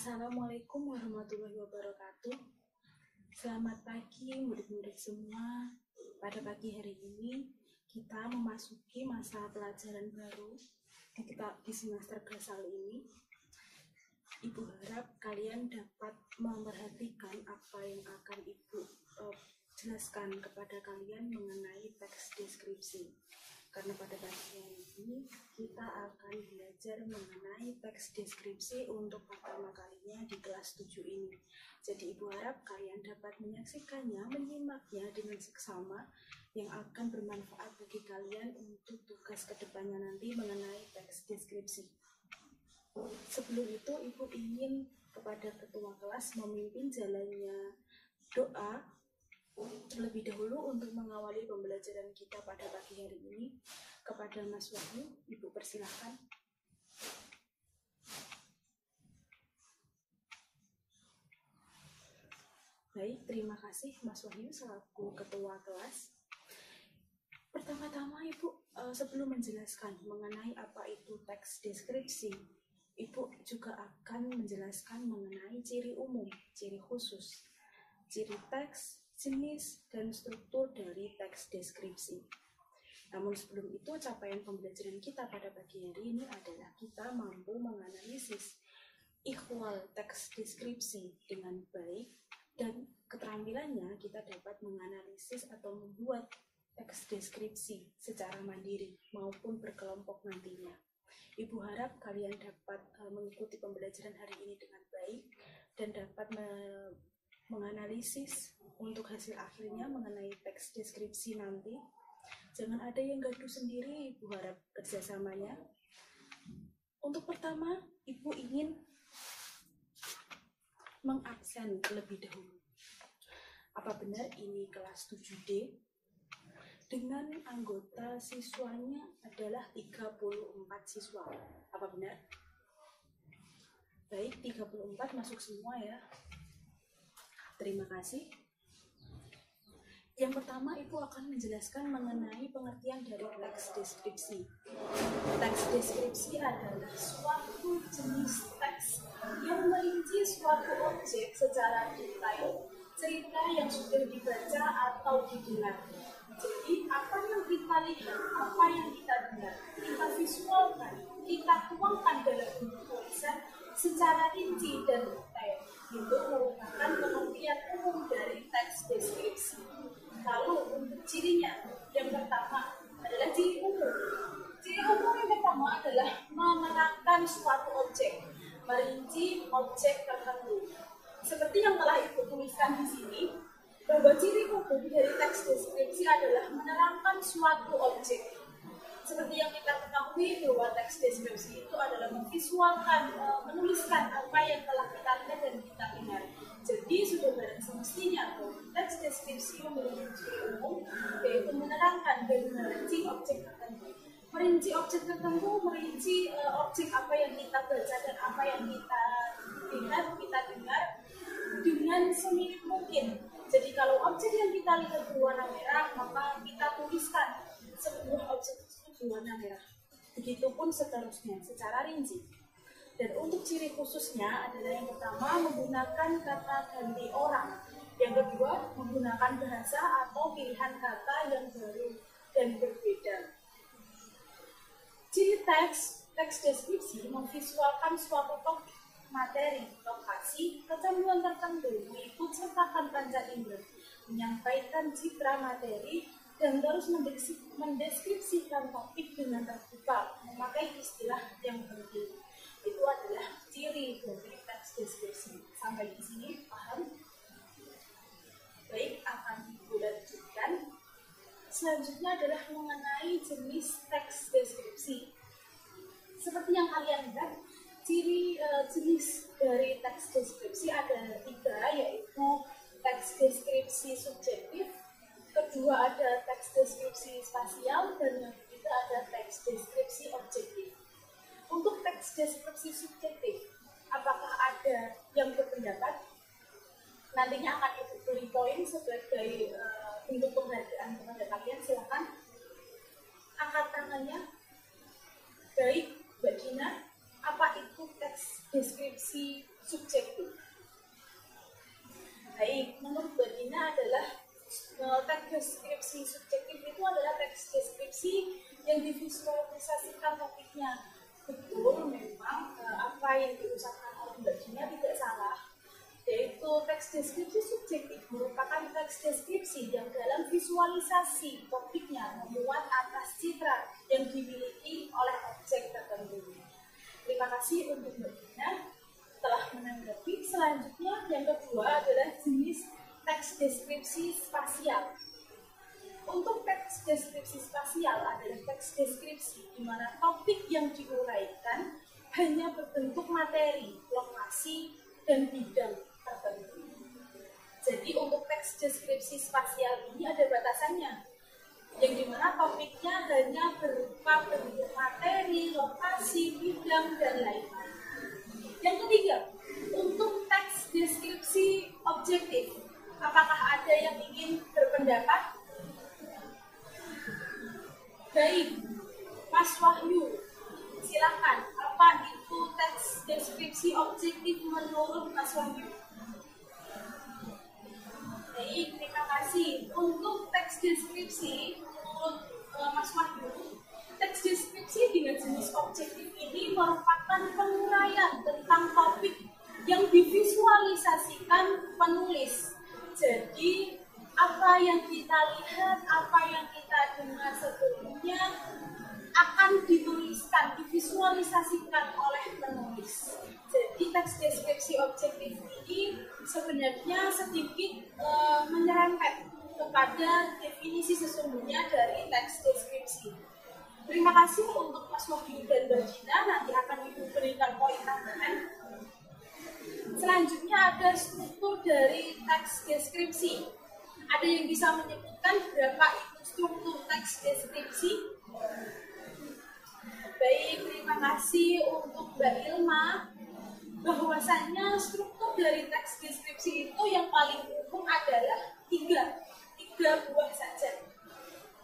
Assalamualaikum warahmatullahi wabarakatuh. Selamat pagi murid-murid semua. Pada pagi hari ini kita memasuki masa pelajaran baru di semester Gasal ini. Ibu harap kalian dapat memperhatikan apa yang akan Ibu jelaskan kepada kalian mengenai teks deskripsi. Karena pada bagian ini kita akan belajar mengenai teks deskripsi untuk pertama kalinya di kelas 7 ini. Jadi Ibu harap kalian dapat menyaksikannya, menyimaknya dengan seksama yang akan bermanfaat bagi kalian untuk tugas kedepannya nanti mengenai teks deskripsi. Sebelum itu Ibu ingin kepada ketua kelas memimpin jalannya doa terlebih dahulu untuk mengawali pembelajaran kita pada pagi hari ini. Kepada Mas Wahyu, Ibu persilahkan. Baik, terima kasih Mas Wahyu selaku ketua kelas. Pertama-tama Ibu, sebelum menjelaskan mengenai apa itu teks deskripsi, Ibu juga akan menjelaskan mengenai ciri umum, ciri khusus, ciri teks, jenis, dan struktur dari teks deskripsi. Namun sebelum itu, capaian pembelajaran kita pada pagi hari ini adalah kita mampu menganalisis ikhwal teks deskripsi dengan baik, dan keterampilannya kita dapat menganalisis atau membuat teks deskripsi secara mandiri maupun berkelompok nantinya. Ibu harap kalian dapat mengikuti pembelajaran hari ini dengan baik dan dapat menganalisis untuk hasil akhirnya mengenai teks deskripsi nanti. Jangan ada yang gaduh sendiri, Ibu harap kerjasamanya. Untuk pertama, Ibu ingin mengabsen terlebih dahulu. Apa benar ini kelas 7D? Dengan anggota siswanya adalah 34 siswa. Apa benar? Baik, 34 masuk semua ya. Terima kasih. Yang pertama, Ibu akan menjelaskan mengenai pengertian dari teks deskripsi. Teks deskripsi adalah suatu jenis teks yang merinci suatu objek secara detail, cerita yang sudah dibaca atau didengar. Jadi, apa yang kita lihat, apa yang kita dengar, kita visualkan, kita tuangkan dalam bentuk tulisan secara rinci dan detail. Itu merupakan pengertian umum dari teks deskripsi. Lalu untuk cirinya, yang pertama adalah ciri umum. Ciri umum yang pertama adalah menerangkan suatu objek, merinci objek tertentu. Seperti yang telah Ibu tuliskan di sini, bahwa ciri umum dari teks deskripsi adalah menerangkan suatu objek. Seperti yang kita ketahui bahwa teks deskripsi itu adalah memvisualkan, menuliskan apa yang telah kita lihat dan kita dengar. Jadi sudah barang semestinya teks deskripsi memiliki ciri umum, yaitu menerangkan dan merinci objek tertentu. Merinci objek tertentu, merinci objek apa yang kita baca dan apa yang kita lihat, kita dengar dengan semirip mungkin. Jadi kalau objek yang kita lihat berwarna merah, maka kita tuliskan sebuah objek tersebut berwarna merah. Begitupun seterusnya secara rinci. Dan untuk ciri khususnya adalah yang pertama menggunakan kata ganti orang, yang kedua menggunakan bahasa atau pilihan kata yang baru dan berbeda. Ciri teks deskripsi memvisualkan suatu topik, materi, lokasi, kecanduan tertentu, mengikut sertakan panca indera, menyampaikan citra materi, dan terus mendeskripsikan topik dengan terbuka, memakai istilah yang penting. Itu adalah ciri dari teks deskripsi. Sampai di sini paham? Baik, akan Ibu lanjutkan. Selanjutnya adalah mengenai jenis teks deskripsi. Seperti yang kalian lihat, ciri jenis dari teks deskripsi ada 3, yaitu teks deskripsi subjektif, kedua ada teks deskripsi spasial, dan yang ketiga ada teks deskripsi objektif. Untuk teks deskripsi subjektif, apakah ada yang berpendapat? Nantinya akan Ibu beri poin sebagai bentuk penghargaan kepada kalian. Silakan angkat tangannya. Baik, Mbak Dina, apa itu teks deskripsi deskripsi subjektif. Baik, menurut Mbak Dina adalah teks deskripsi subjektif itu adalah teks deskripsi yang divisualisasikan topiknya. Betul, memang apa yang diusahakan oleh Mbak Dina tidak salah, yaitu teks deskripsi subjektif merupakan teks deskripsi yang dalam visualisasi topiknya memuat atas citra yang dimiliki oleh objek tertentu. Terima kasih untuk Mbak Dina telah menanggapi. Selanjutnya yang kedua adalah jenis teks deskripsi spasial. Untuk teks deskripsi spasial adalah teks deskripsi di mana topik yang diuraikan hanya berbentuk materi, lokasi, dan bidang tertentu. Jadi untuk teks deskripsi spasial ini ada batasannya, yang dimana topiknya hanya berupa bentuk materi, lokasi, bidang, dan lain-lain. Yang ketiga, untuk teks deskripsi objektif, apakah ada yang ingin berpendapat? Baik, Mas Wahyu, silakan. Apa itu teks deskripsi objektif menurut Mas Wahyu? Baik, terima kasih. Untuk teks deskripsi menurut Mas Wahyu, teks deskripsi dengan jenis objektif ini merupakan penguraian tentang topik yang divisualisasikan penulis. Jadi apa yang kita lihat, apa yang kita dengar sebelumnya akan dituliskan, divisualisasikan oleh penulis. Jadi teks deskripsi objektif ini sebenarnya sedikit menyerempet kepada definisi sesungguhnya dari teks deskripsi. Terima kasih untuk Mas Wahyu dan Mbak Dina, nanti akan Ibu berikan poin tambahan. Selanjutnya ada struktur dari teks deskripsi. Ada yang bisa menyebutkan berapa itu struktur teks deskripsi? Baik, terima kasih untuk Mbak Ilma. Bahwasanya struktur dari teks deskripsi itu yang paling umum adalah tiga buah saja.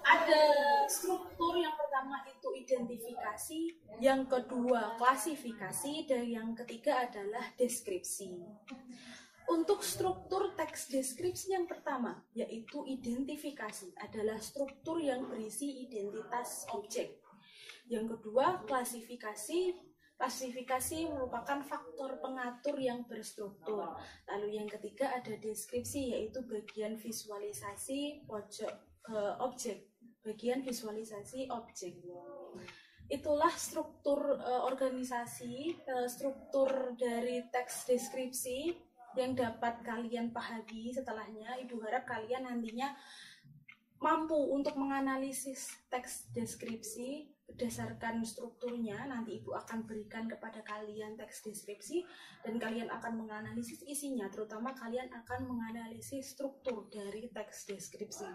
Ada struktur yang pertama itu identifikasi, yang kedua klasifikasi, dan yang ketiga adalah deskripsi. Untuk struktur teks deskripsi yang pertama, yaitu identifikasi, adalah struktur yang berisi identitas objek. Yang kedua, klasifikasi. Klasifikasi merupakan faktor pengatur yang berstruktur. Lalu yang ketiga ada deskripsi, yaitu bagian visualisasi objek. Bagian visualisasi objek. Itulah struktur organisasi, struktur dari teks deskripsi yang dapat kalian pahami setelahnya. Ibu harap kalian nantinya mampu untuk menganalisis teks deskripsi berdasarkan strukturnya. Nanti Ibu akan berikan kepada kalian teks deskripsi dan kalian akan menganalisis isinya, terutama kalian akan menganalisis struktur dari teks deskripsi.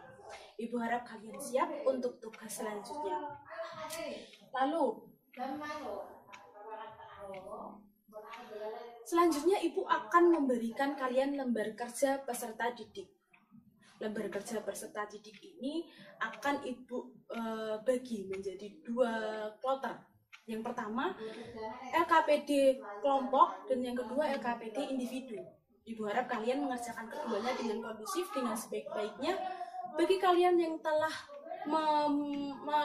Ibu harap kalian siap untuk tugas selanjutnya. Lalu selanjutnya Ibu akan memberikan kalian lembar kerja peserta didik. Lembar kerja peserta didik ini akan Ibu bagi menjadi 2 kloter. Yang pertama LKPD kelompok dan yang kedua LKPD individu. Ibu harap kalian mengerjakan keduanya dengan kondusif, dengan sebaik-baiknya. Bagi kalian yang telah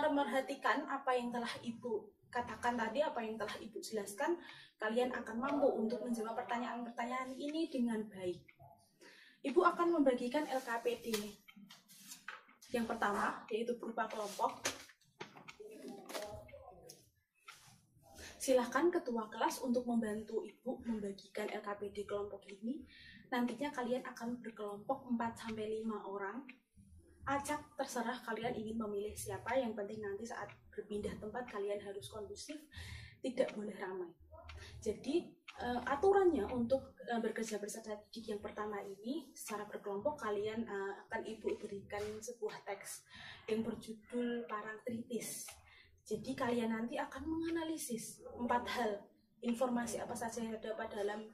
memerhatikan apa yang telah Ibu katakan tadi, apa yang telah Ibu jelaskan, kalian akan mampu untuk menjawab pertanyaan-pertanyaan ini dengan baik. Ibu akan membagikan LKPD yang pertama, yaitu berupa kelompok. Silahkan ketua kelas untuk membantu Ibu membagikan LKPD kelompok ini. Nantinya kalian akan berkelompok 4-5 orang. Acak, terserah kalian ingin memilih siapa, yang penting nanti saat berpindah tempat kalian harus kondusif, tidak boleh ramai. Jadi aturannya untuk bekerja bersama didik yang pertama ini secara berkelompok, kalian akan Ibu berikan sebuah teks yang berjudul Parangtritis. Jadi kalian nanti akan menganalisis 4 hal, informasi apa saja yang terdapat dalam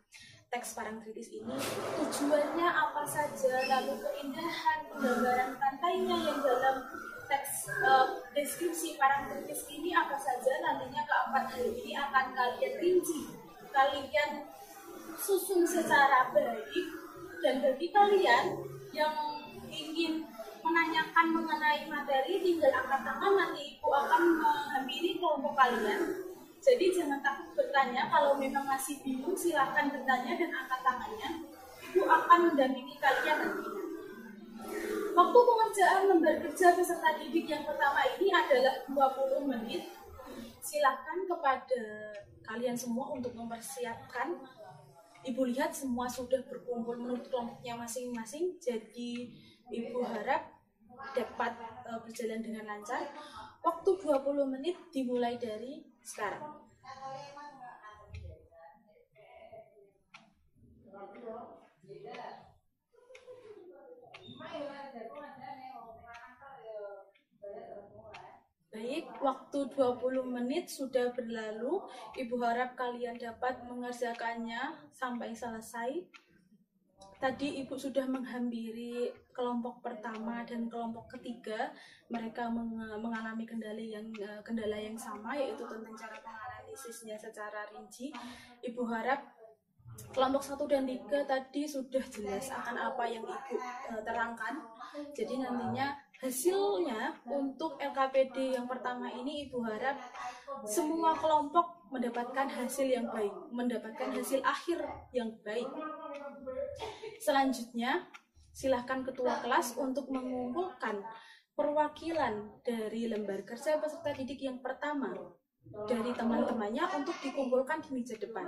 teks Parangtritis ini, tujuannya apa saja, lalu keindahan penggambaran pantainya yang dalam teks deskripsi Parangtritis ini apa saja. Nantinya keempat hal ini akan kalian rinci, kalian susun secara baik. Dan bagi kalian yang ingin menanyakan mengenai materi, tinggal angkat tangan, nanti Ibu akan menghampiri kelompok kalian. Jadi jangan takut bertanya, kalau memang masih bingung silahkan bertanya dan angkat tangannya. Ibu akan mendampingi kalian nantinya. Waktu pengerjaan lembar kerja peserta didik yang pertama ini adalah 20 menit. Silahkan kepada kalian semua untuk mempersiapkan. Ibu lihat semua sudah berkumpul menurut kelompoknya masing-masing, jadi Ibu harap dapat berjalan dengan lancar. Waktu 20 menit dimulai dari sekarang. Baik, waktu 20 menit sudah berlalu. Ibu harap kalian dapat mengerjakannya sampai selesai. Tadi Ibu sudah menghampiri kelompok pertama dan kelompok ketiga. Mereka mengalami kendala yang sama, yaitu tentang cara menganalisisnya secara rinci. Ibu harap kelompok 1 dan 3 tadi sudah jelas akan apa yang Ibu terangkan. Jadi nantinya hasilnya untuk LKPD yang pertama ini Ibu harap semua kelompok mendapatkan hasil yang baik, mendapatkan hasil akhir yang baik. Selanjutnya, silahkan ketua kelas untuk mengumpulkan perwakilan dari lembar kerja peserta didik yang pertama dari teman-temannya untuk dikumpulkan di meja depan.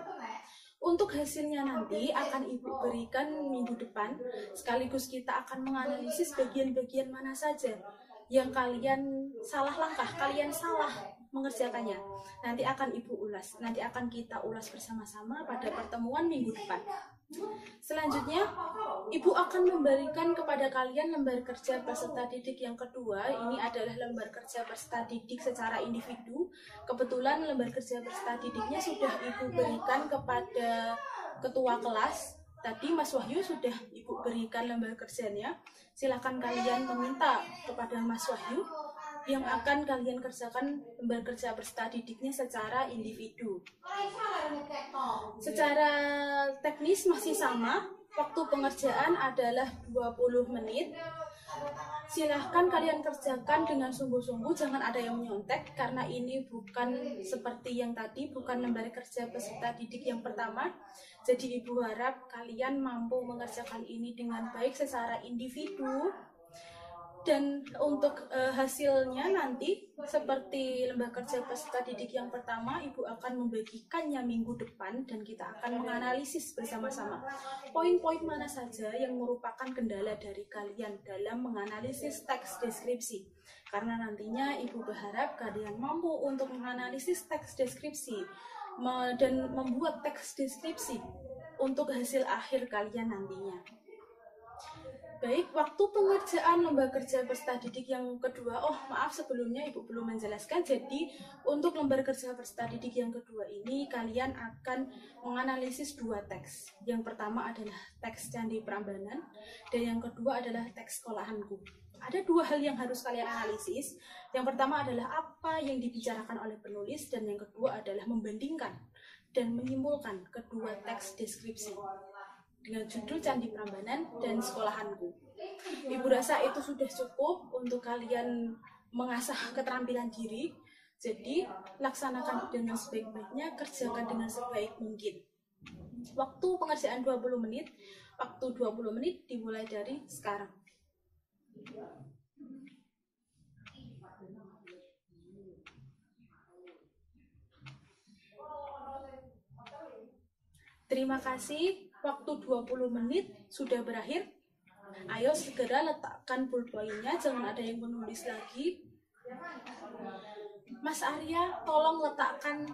Untuk hasilnya nanti akan Ibu berikan minggu depan, sekaligus kita akan menganalisis bagian-bagian mana saja yang kalian salah langkah, kalian salah mengerjakannya. Nanti akan Ibu ulas, nanti akan kita ulas bersama-sama pada pertemuan minggu depan. Selanjutnya, Ibu akan memberikan kepada kalian lembar kerja peserta didik yang kedua. Ini adalah lembar kerja peserta didik secara individu. Kebetulan lembar kerja peserta didiknya sudah Ibu berikan kepada ketua kelas. Tadi Mas Wahyu sudah Ibu berikan lembar kerjanya. Silakan kalian meminta kepada Mas Wahyu yang akan kalian kerjakan lembar kerja peserta didiknya secara individu. Secara teknis masih sama, waktu pengerjaan adalah 20 menit. Silahkan kalian kerjakan dengan sungguh-sungguh, jangan ada yang menyontek, karena ini bukan seperti yang tadi, bukan lembar kerja peserta didik yang pertama. Jadi Ibu harap kalian mampu mengerjakan ini dengan baik secara individu. Dan untuk hasilnya nanti seperti lembar kerja peserta didik yang pertama, Ibu akan membagikannya minggu depan dan kita akan menganalisis bersama-sama poin-poin mana saja yang merupakan kendala dari kalian dalam menganalisis teks deskripsi. Karena nantinya Ibu berharap kalian mampu untuk menganalisis teks deskripsi dan membuat teks deskripsi untuk hasil akhir kalian nantinya. Baik, waktu pengerjaan lembar kerja peserta didik yang kedua, maaf sebelumnya Ibu belum menjelaskan. Jadi untuk lembar kerja peserta didik yang kedua ini kalian akan menganalisis 2 teks. Yang pertama adalah teks Candi Prambanan dan yang kedua adalah teks Sekolahanku. Ada 2 hal yang harus kalian analisis. Yang pertama adalah apa yang dibicarakan oleh penulis dan yang kedua adalah membandingkan dan menyimpulkan kedua teks deskripsi dengan judul Candi Prambanan dan Sekolahanku. Ibu rasa itu sudah cukup untuk kalian mengasah keterampilan diri. Jadi laksanakan dengan sebaik-baiknya, kerjakan dengan sebaik mungkin. Waktu pengerjaan 20 menit, waktu 20 menit dimulai dari sekarang. Terima kasih. Waktu 20 menit sudah berakhir. Ayo segera letakkan pulpoinnya, jangan ada yang menulis lagi. Mas Arya, tolong letakkan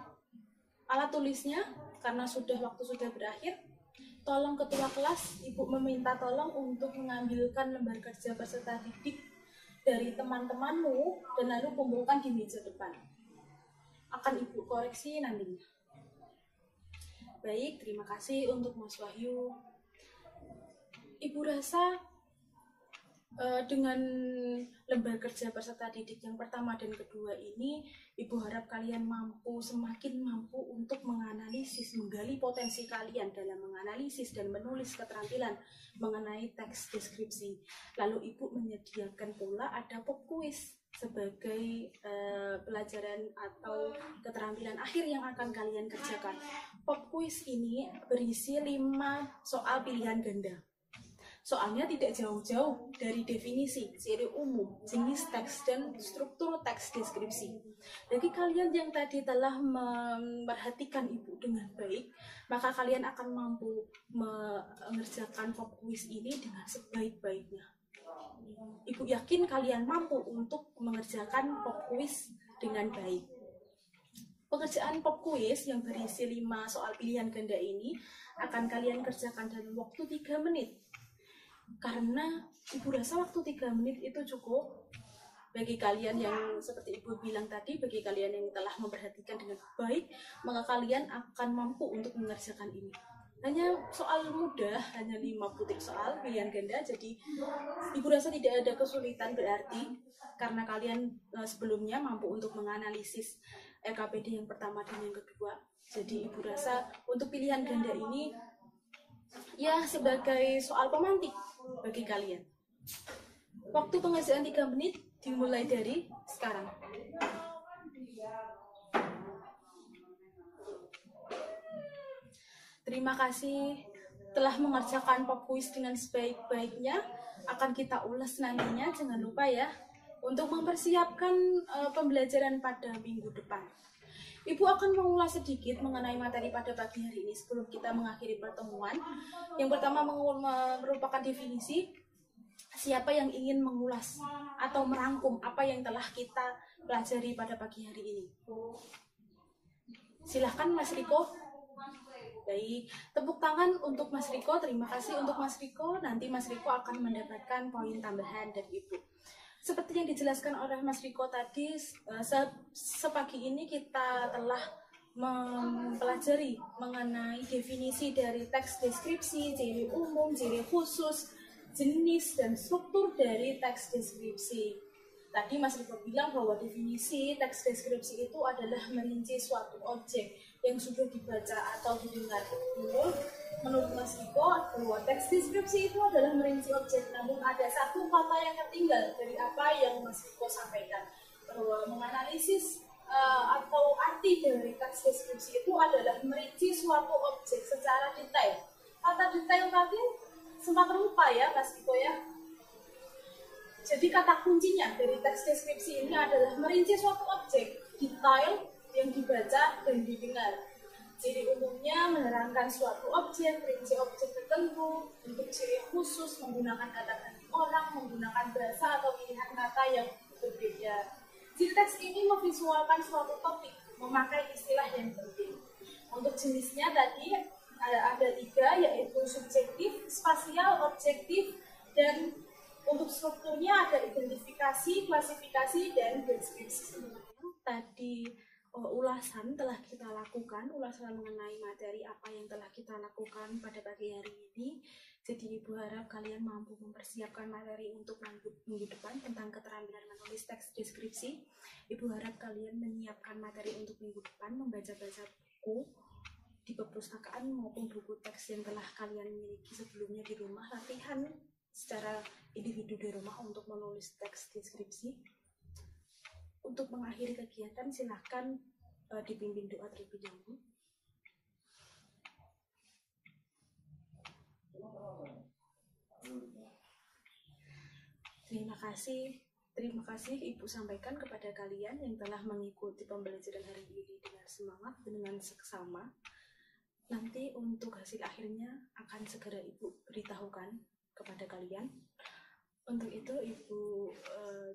alat tulisnya karena waktu sudah berakhir. Tolong ketua kelas, Ibu meminta tolong untuk mengambilkan lembar kerja peserta didik dari teman-temanmu dan lalu kumpulkan di meja depan. Akan Ibu koreksi nantinya. Baik, terima kasih untuk Mas Wahyu. Ibu rasa Dengan lembar kerja peserta didik yang pertama dan kedua ini, Ibu harap kalian semakin mampu untuk menganalisis, menggali potensi kalian dalam menganalisis dan menulis keterampilan mengenai teks deskripsi. Lalu Ibu menyediakan pula ada pop quiz sebagai pelajaran atau keterampilan akhir yang akan kalian kerjakan. Pop quiz ini berisi 5 soal pilihan ganda. Soalnya tidak jauh-jauh dari definisi, ciri umum, jenis teks, dan struktur teks deskripsi. Bagi kalian yang tadi telah memperhatikan Ibu dengan baik, maka kalian akan mampu mengerjakan pop quiz ini dengan sebaik-baiknya. Ibu yakin kalian mampu untuk mengerjakan pop quiz dengan baik. Pengerjaan pop quiz yang berisi 5 soal pilihan ganda ini akan kalian kerjakan dalam waktu 3 menit. Karena Ibu rasa waktu 3 menit itu cukup bagi kalian yang seperti Ibu bilang tadi, bagi kalian yang telah memperhatikan dengan baik, maka kalian akan mampu untuk mengerjakan ini. Hanya soal mudah, hanya 5 butir soal pilihan ganda, jadi Ibu rasa tidak ada kesulitan berarti karena kalian sebelumnya mampu untuk menganalisis LKPD yang pertama dan yang kedua. Jadi Ibu rasa untuk pilihan ganda ini ya sebagai soal pemantik bagi kalian. Waktu pengerjaan 3 menit dimulai dari sekarang. Terima kasih telah mengerjakan pop quiz dengan sebaik-baiknya. Akan kita ulas nantinya, jangan lupa ya, untuk mempersiapkan pembelajaran pada minggu depan. Ibu akan mengulas sedikit mengenai materi pada pagi hari ini sebelum kita mengakhiri pertemuan. Yang pertama merupakan definisi. Siapa yang ingin mengulas atau merangkum apa yang telah kita pelajari pada pagi hari ini? Silahkan Mas Riko. Baik, tepuk tangan untuk Mas Riko. Terima kasih untuk Mas Riko. Nanti Mas Riko akan mendapatkan poin tambahan dari Ibu. Seperti yang dijelaskan oleh Mas Riko tadi, sepagi ini kita telah mempelajari mengenai definisi dari teks deskripsi, ciri umum, ciri khusus, jenis, dan struktur dari teks deskripsi. Tadi Mas Riko bilang bahwa definisi teks deskripsi itu adalah merinci suatu objek yang sudah dibaca atau didengar. Menurut Mas Riko, bahwa teks deskripsi itu adalah merinci objek, namun ada satu kata yang tertinggal dari apa yang Mas Riko sampaikan, bahwa menganalisis atau arti dari teks deskripsi itu adalah merinci suatu objek secara detail. Kata detail tadi sempat lupa ya Mas Riko ya. Jadi kata kuncinya dari teks deskripsi ini adalah merinci suatu objek, detail yang dibaca dan didengar. Ciri umumnya menerangkan suatu objek, rinci objek tertentu, untuk ciri khusus menggunakan kata ganti orang, menggunakan bahasa atau pilihan kata yang berbeda. Ciri teks ini memvisualkan suatu topik, memakai istilah yang penting. Untuk jenisnya tadi ada 3, yaitu subjektif, spasial, objektif, dan untuk strukturnya ada identifikasi, klasifikasi, dan deskripsi. Tadi ulasan telah kita lakukan, ulasan mengenai materi apa yang telah kita lakukan pada pagi hari ini. Jadi Ibu harap kalian mampu mempersiapkan materi untuk minggu depan tentang keterampilan menulis teks deskripsi. Ibu harap kalian menyiapkan materi untuk minggu depan, membaca-baca buku di perpustakaan maupun buku teks yang telah kalian miliki sebelumnya di rumah, latihan secara individu di rumah untuk menulis teks deskripsi. Untuk mengakhiri kegiatan, silahkan dipimpin doa terlebih dahulu. Terima kasih Ibu sampaikan kepada kalian yang telah mengikuti pembelajaran hari ini dengan semangat dan dengan seksama. Nanti untuk hasil akhirnya akan segera Ibu beritahukan kepada kalian. Untuk itu Ibu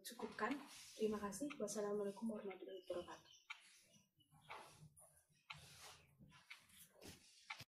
cukupkan. Terima kasih. Wassalamualaikum warahmatullahi wabarakatuh.